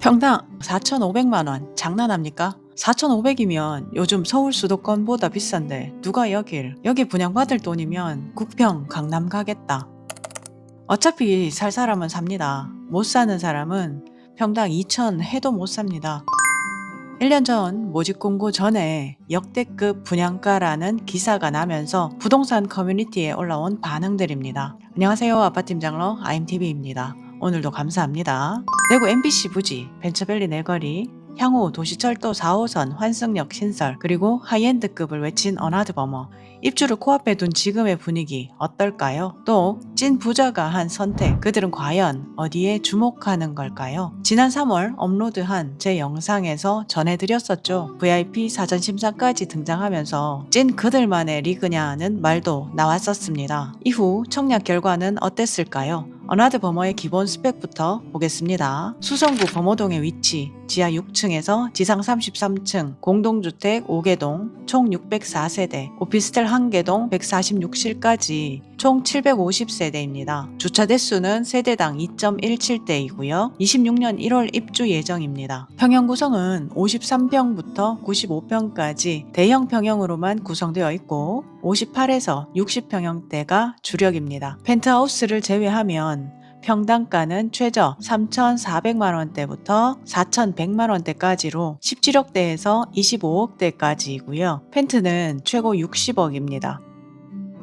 평당 4,500만원 장난합니까? 4,500이면 요즘 서울 수도권보다 비싼데 누가 여기 분양받을 돈이면 국평 강남 가겠다. 어차피 살 사람은 삽니다. 못 사는 사람은 평당 2천 해도 못 삽니다. 1년 전 모집 공고 전에 역대급 분양가라는 기사가 나면서 부동산 커뮤니티에 올라온 반응들입니다. 안녕하세요. 아파트팀장러 IMTV입니다. 오늘도 감사합니다. 대구 MBC 부지, 벤처밸리 내거리, 향후 도시철도 4호선 환승역 신설, 그리고 하이엔드급을 외친 어나드버머. 입주를 코앞에 둔 지금의 분위기 어떨까요? 또 찐 부자가 한 선택, 그들은 과연 어디에 주목하는 걸까요? 지난 3월 업로드한 제 영상에서 전해드렸었죠. VIP 사전 심사까지 등장하면서 찐 그들만의 리그냐는 말도 나왔었습니다. 이후 청약 결과는 어땠을까요? 어나드버머의 기본 스펙부터 보겠습니다. 수성구 범어동의 위치, 지하 6층에서 지상 33층, 공동주택 5개동, 총 604세대, 오피스텔 1개동 146실까지 총 750세대입니다. 주차 대수는 세대당 2.17대이고요. 26년 1월 입주 예정입니다. 평형 구성은 53평부터 95평까지 대형 평형으로만 구성되어 있고 58에서 60평형대가 주력입니다. 펜트하우스를 제외하면 평당가는 최저 3,400만원대부터 4,100만원대까지로 17억대에서 25억대까지이고요. 펜트는 최고 60억입니다.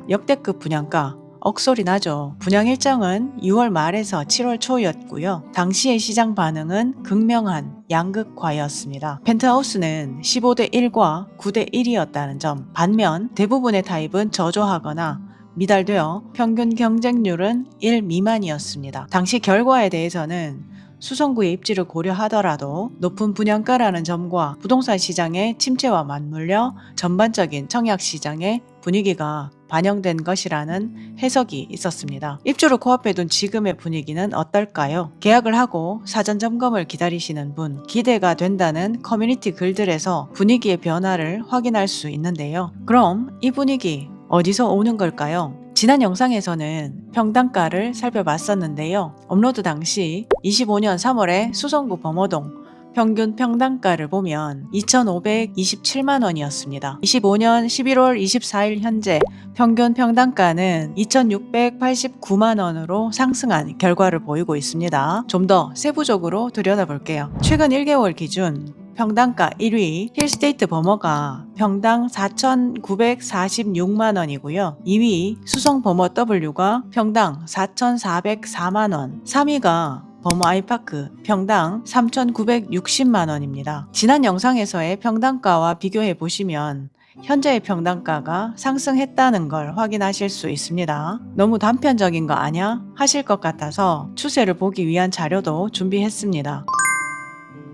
역대급 분양가 억소리 나죠. 분양 일정은 6월 말에서 7월 초였고요. 당시의 시장 반응은 극명한 양극화였습니다. 펜트하우스는 15대 1과 9대 1이었다는 점, 반면 대부분의 타입은 저조하거나 미달되어 평균 경쟁률은 1 미만이었습니다. 당시 결과에 대해서는 수성구의 입지를 고려하더라도 높은 분양가라는 점과 부동산 시장의 침체와 맞물려 전반적인 청약 시장의 분위기가 반영된 것이라는 해석이 있었습니다. 입주를 코앞에 둔 지금의 분위기는 어떨까요? 계약을 하고 사전 점검을 기다리시는 분, 기대가 된다는 커뮤니티 글들에서 분위기의 변화를 확인할 수 있는데요. 그럼 이 분위기 어디서 오는 걸까요? 지난 영상에서는 평당가를 살펴봤었는데요. 업로드 당시 25년 3월에 수성구 범어동 평균 평당가를 보면 2,527만원이었습니다. 25년 11월 24일 현재 평균 평당가는 2,689만원으로 상승한 결과를 보이고 있습니다. 좀 더 세부적으로 들여다볼게요. 최근 1개월 기준 평당가 1위 힐스테이트 버머가 평당 4,946만원이고요. 2위 수성 버머 W가 평당 4,404만원, 3위가 버머 아이파크 평당 3,960만원입니다. 지난 영상에서의 평당가와 비교해 보시면 현재의 평당가가 상승했다는 걸 확인하실 수 있습니다. 너무 단편적인 거 아냐? 하실 것 같아서 추세를 보기 위한 자료도 준비했습니다.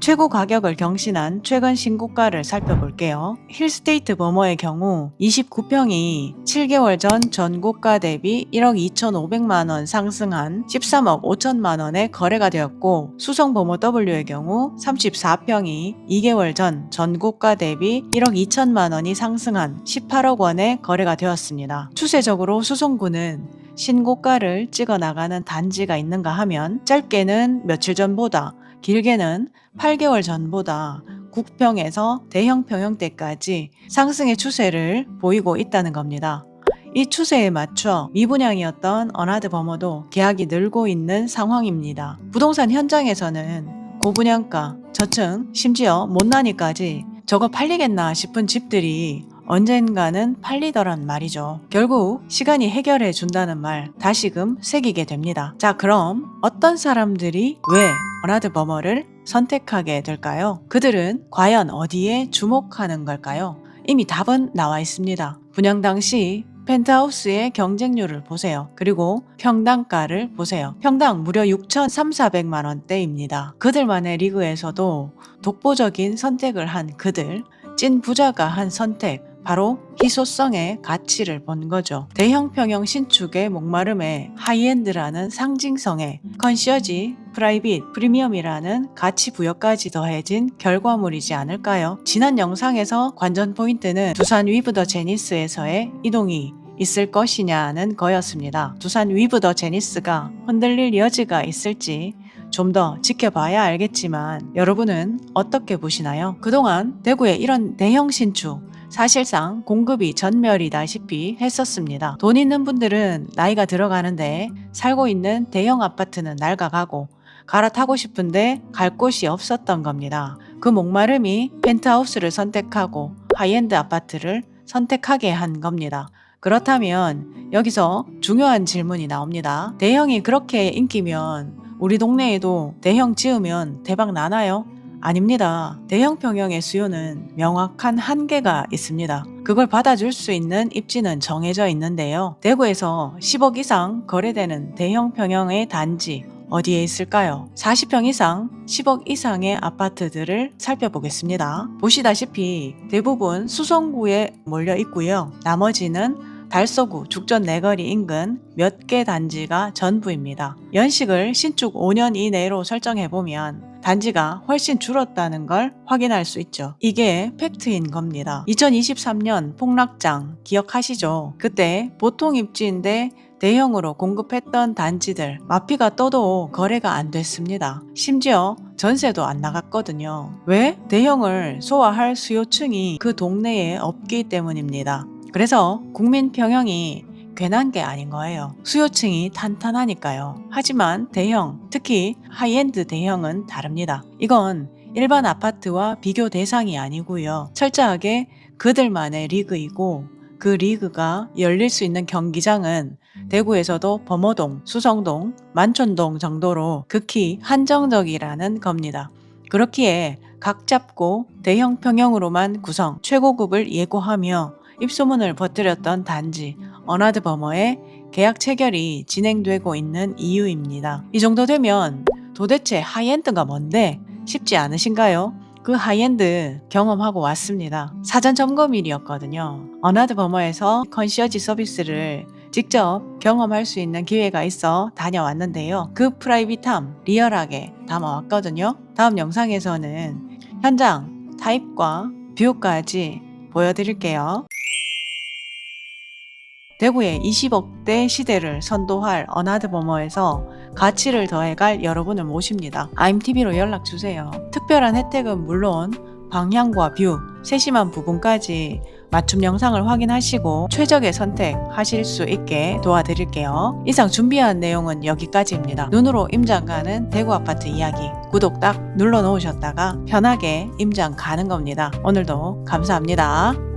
최고 가격을 경신한 최근 신고가를 살펴볼게요. 힐스테이트 버머의 경우 29평이 7개월 전 전고가 대비 1억 2,500만원 상승한 13억 5천만원에 거래가 되었고, 수성 버머 W의 경우 34평이 2개월 전 전고가 대비 1억 2천만원이 상승한 18억 원에 거래가 되었습니다. 추세적으로 수성구는 신고가를 찍어 나가는 단지가 있는가 하면 짧게는 며칠 전보다, 길게는 8개월 전보다 국평에서 대형 평형대까지 상승의 추세를 보이고 있다는 겁니다. 이 추세에 맞춰 미분양이었던 어나드버머도 계약이 늘고 있는 상황입니다. 부동산 현장에서는 고분양가, 저층, 심지어 못난이까지 저거 팔리겠나 싶은 집들이 언젠가는 팔리더란 말이죠. 결국 시간이 해결해 준다는 말 다시금 새기게 됩니다. 자, 그럼 어떤 사람들이 왜 어나드버머를 선택하게 될까요? 그들은 과연 어디에 주목하는 걸까요? 이미 답은 나와 있습니다. 분양 당시 펜트하우스의 경쟁률을 보세요. 그리고 평당가를 보세요. 평당 무려 6,300~400만원대입니다. 그들만의 리그에서도 독보적인 선택을 한 그들, 찐 부자가 한 선택, 바로 희소성의 가치를 본 거죠. 대형 평형 신축의 목마름에 하이엔드라는 상징성에 컨시어지, 프라이빗, 프리미엄이라는 가치 부여까지 더해진 결과물이지 않을까요? 지난 영상에서 관전 포인트는 두산 위브 더 제니스에서의 이동이 있을 것이냐는 거였습니다. 두산 위브 더 제니스가 흔들릴 여지가 있을지 좀 더 지켜봐야 알겠지만 여러분은 어떻게 보시나요? 그동안 대구에 이런 대형 신축 사실상 공급이 전멸이다시피 했었습니다. 돈 있는 분들은 나이가 들어가는데 살고 있는 대형 아파트는 낡아가고 갈아타고 싶은데 갈 곳이 없었던 겁니다. 그 목마름이 펜트하우스를 선택하고 하이엔드 아파트를 선택하게 한 겁니다. 그렇다면 여기서 중요한 질문이 나옵니다. 대형이 그렇게 인기면 우리 동네에도 대형 지으면 대박 나나요? 아닙니다. 대형 평형의 수요는 명확한 한계가 있습니다. 그걸 받아줄 수 있는 입지는 정해져 있는데요. 대구에서 10억 이상 거래되는 대형 평형의 단지 어디에 있을까요? 40평 이상, 10억 이상의 아파트들을 살펴보겠습니다. 보시다시피 대부분 수성구에 몰려 있고요. 나머지는 달서구, 죽전 내거리 인근 몇 개 단지가 전부입니다. 연식을 신축 5년 이내로 설정해보면 단지가 훨씬 줄었다는 걸 확인할 수 있죠. 이게 팩트인 겁니다. 2023년 폭락장 기억하시죠? 그때 보통 입지인데 대형으로 공급했던 단지들 마피가 떠도 거래가 안 됐습니다. 심지어 전세도 안 나갔거든요. 왜? 대형을 소화할 수요층이 그 동네에 없기 때문입니다. 그래서 국민 평형이 괜한 게 아닌 거예요. 수요층이 탄탄하니까요. 하지만 대형, 특히 하이엔드 대형은 다릅니다. 이건 일반 아파트와 비교 대상이 아니고요. 철저하게 그들만의 리그이고 그 리그가 열릴 수 있는 경기장은 대구에서도 범어동, 수성동, 만촌동 정도로 극히 한정적이라는 겁니다. 그렇기에 각 잡고 대형 평형으로만 구성, 최고급을 예고하며 입소문을 퍼뜨렸던 단지 어나드 버머의 계약 체결이 진행되고 있는 이유입니다. 이 정도 되면 도대체 하이엔드가 뭔데 싶지 않으신가요? 그 하이엔드 경험하고 왔습니다. 사전 점검일이었거든요. 어나드 버머에서 컨시어지 서비스를 직접 경험할 수 있는 기회가 있어 다녀왔는데요. 그 프라이빗함 리얼하게 담아왔거든요. 다음 영상에서는 현장 타입과 뷰까지 보여드릴게요. 대구의 20억대 시대를 선도할 어나드 버머에서 가치를 더해갈 여러분을 모십니다. IMTV로 연락주세요. 특별한 혜택은 물론 방향과 뷰, 세심한 부분까지 맞춤 영상을 확인하시고 최적의 선택하실 수 있게 도와드릴게요. 이상 준비한 내용은 여기까지입니다. 눈으로 임장 가는 대구 아파트 이야기 구독 딱 눌러 놓으셨다가 편하게 임장 가는 겁니다. 오늘도 감사합니다.